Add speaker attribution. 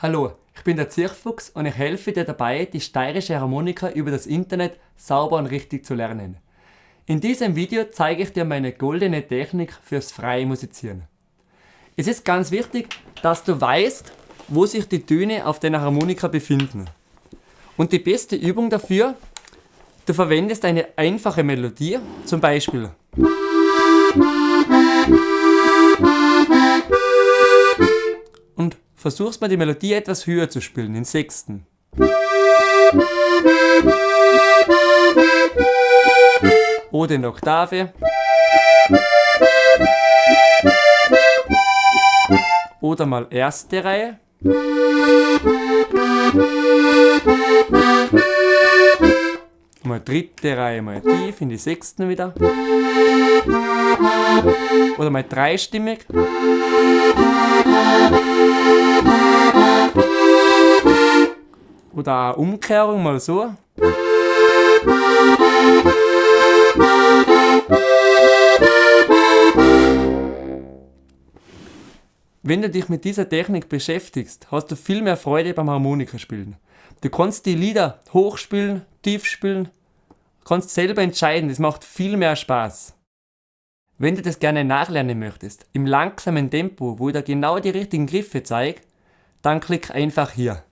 Speaker 1: Hallo, ich bin der Zirchfuchs und ich helfe dir dabei, die steirische Harmonika über das Internet sauber und richtig zu lernen. In diesem Video zeige ich dir meine goldene Technik fürs freie Musizieren. Es ist ganz wichtig, dass du weißt, wo sich die Töne auf deiner Harmonika befinden. Und die beste Übung dafür, du verwendest eine einfache Melodie, zum Beispiel und versuchst mal die Melodie etwas höher zu spielen, in Sechsten. Oder in der Oktave. Oder mal erste Reihe. Mal dritte Reihe, mal tief in die Sechsten wieder. Oder mal dreistimmig. Oder eine Umkehrung mal so. Wenn du dich mit dieser Technik beschäftigst, hast du viel mehr Freude beim Harmonikaspielen. Du kannst die Lieder hoch spielen, tief spielen, kannst selber entscheiden, das macht viel mehr Spaß. Wenn du das gerne nachlernen möchtest, im langsamen Tempo, wo ich dir genau die richtigen Griffe zeige, dann klick einfach hier.